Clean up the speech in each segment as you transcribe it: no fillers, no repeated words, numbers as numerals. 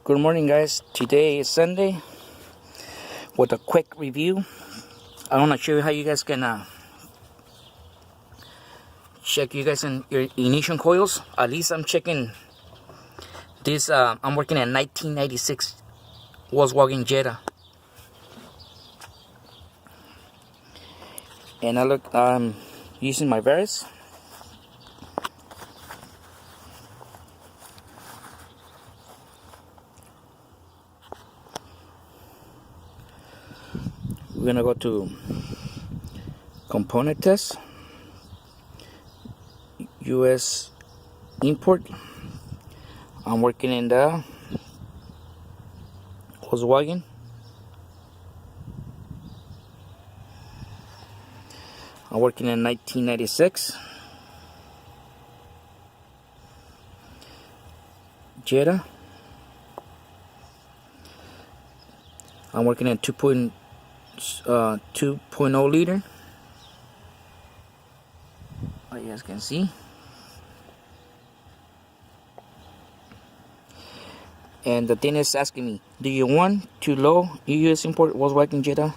Good morning, guys. Today is Sunday with a quick review. I want to show you how you guys can check you guys in your ignition coils. At least I'm checking this. I'm working at 1996 Volkswagen Jetta, and I'm using my Veris. We're gonna go to component test, US import. I'm working in the Volkswagen. I'm working in 1996 Jetta. I'm working in 2.0 liter. You guys can see. And the thing is asking me, do you want to low US import Volkswagen Jetta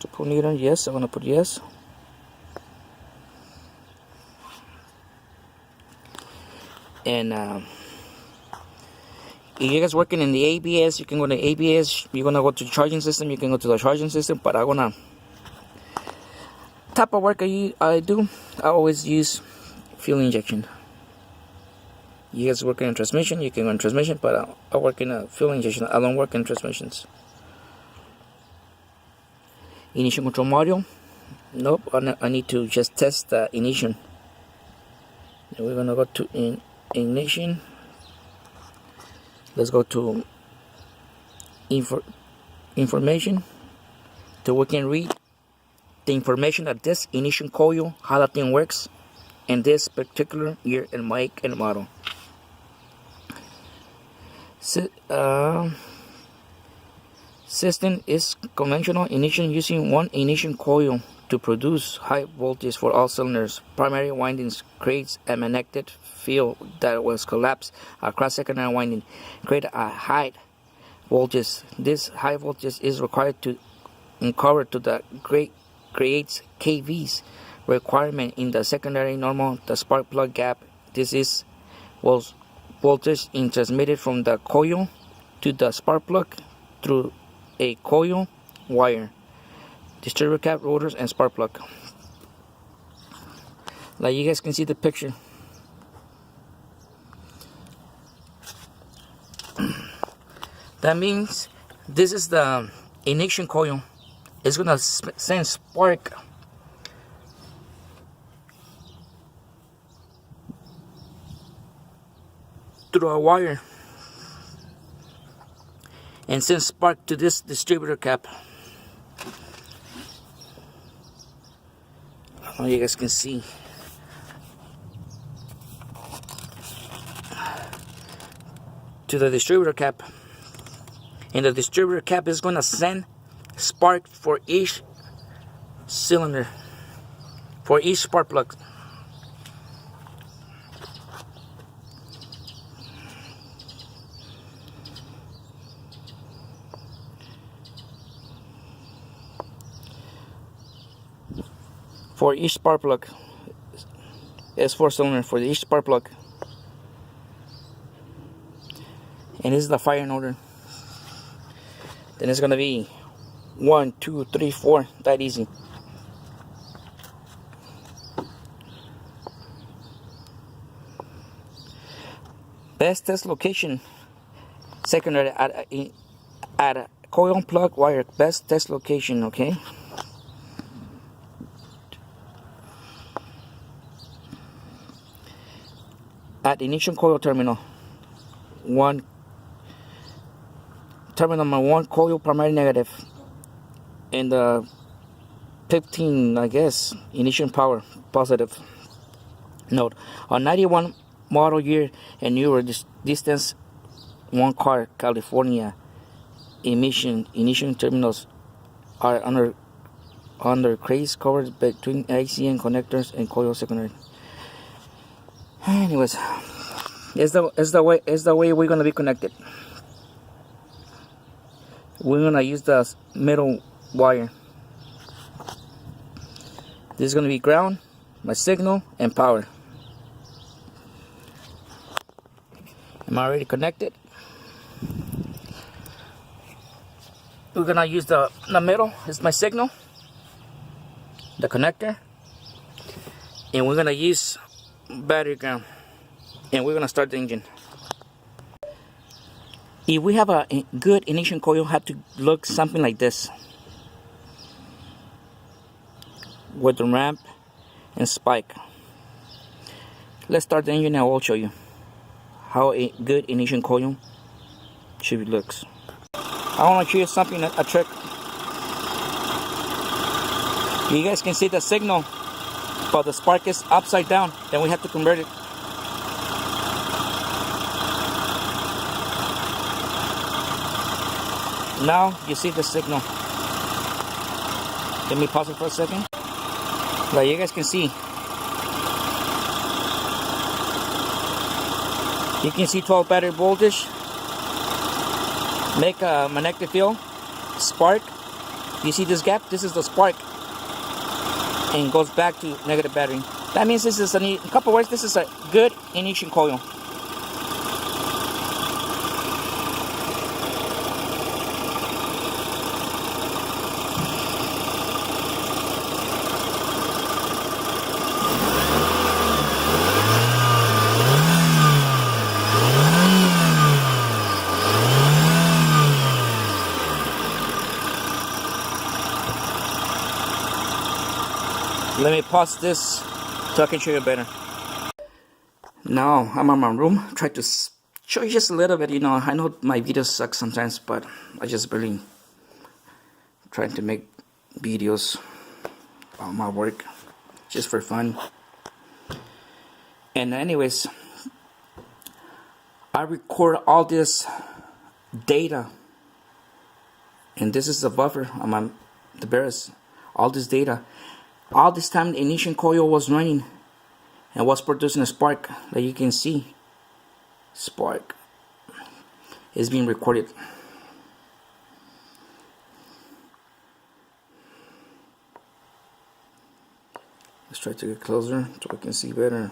2.0 liter? Yes, I'm gonna put yes. And if you guys working in the ABS, you can go to ABS. You're gonna go to the charging system. You can go to the charging system. But I'm gonna type of work I always use fuel injection. You guys working in transmission, you can go in transmission. But I work in a fuel injection. I don't work in transmissions. Ignition control module. Nope. I need to just test the ignition. And we're gonna go to ignition. Let's go to information, so we can read the information that this ignition coil, how that thing works, and this particular year and make and model. System is conventional ignition using one ignition coil to produce high voltage for all cylinders. Primary windings creates a magnetic field that was collapsed across secondary winding, create a high voltage. This high voltage is required to uncover to the creates kVs requirement in the secondary normal the spark plug gap. This is voltage in transmitted from the coil to the spark plug through a coil wire, distributor cap, rotors, and spark plug. Like you guys can see the picture. That means this is the ignition coil. It's gonna send spark through a wire and send spark to this distributor cap. Oh, you guys can see. To the distributor cap. And the distributor cap is going to send spark for each cylinder, for each spark plug. For each spark plug. S4 cylinder for each spark plug. And this is the firing order. Then it's gonna be 1, 2, 3, 4. That easy. Best test location. Secondary at a coil plug wire. Best test location. Okay. At ignition coil terminal. Terminal number 1, coil primary negative, and the 15, I guess, ignition power positive. Note, on 91 model year and newer, distance 1 car, California, ignition terminals are under craze covered between ICN connectors and coil secondary. Anyways, it's the way we're gonna be connected. we're gonna use the middle wire. This is gonna be ground, my signal, and power. Am I already connected? We're gonna use the middle, is my signal, the connector, and we're gonna use battery ground, and we're gonna start the engine. If we have a good ignition coil, have to look something like this, with the ramp and spike. Let's start the engine and I will show you how a good ignition coil should looks. I want to show you something, a trick. You guys can see the signal, but the spark is upside down. Then we have to convert it. Now you see the signal. Let me pause it for a second. Like you guys can see, you can see 12 battery voltage, make a magnetic field, spark. You see this gap? This is the spark, and goes back to negative battery. That means this is a couple words. This is a good ignition coil. Let me pause this so I can show you better. Now I'm in my room, try to show you just a little bit. You know, I know my videos suck sometimes, but I just really trying to make videos about my work just for fun. And anyways, I record all this data, and this is the buffer on the barrels. All this data. All this time the ignition coil was running and was producing a spark that you can see. Spark is being recorded. Let's try to get closer so we can see better.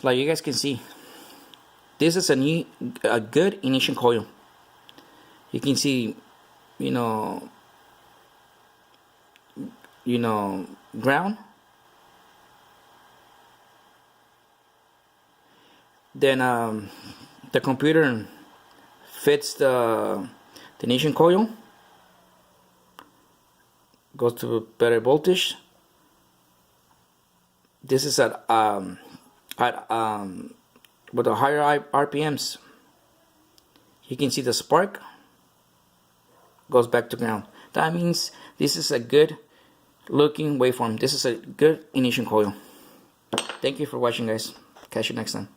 Like you guys can see, this is a good ignition coil. You can see, you know, ground. Then the computer fits the ignition coil, goes to better voltage. This is at with the higher RPMs. You can see the spark goes back to ground. That means this is a good looking waveform. This is a good ignition coil. Thank you for watching, guys. Catch you next time.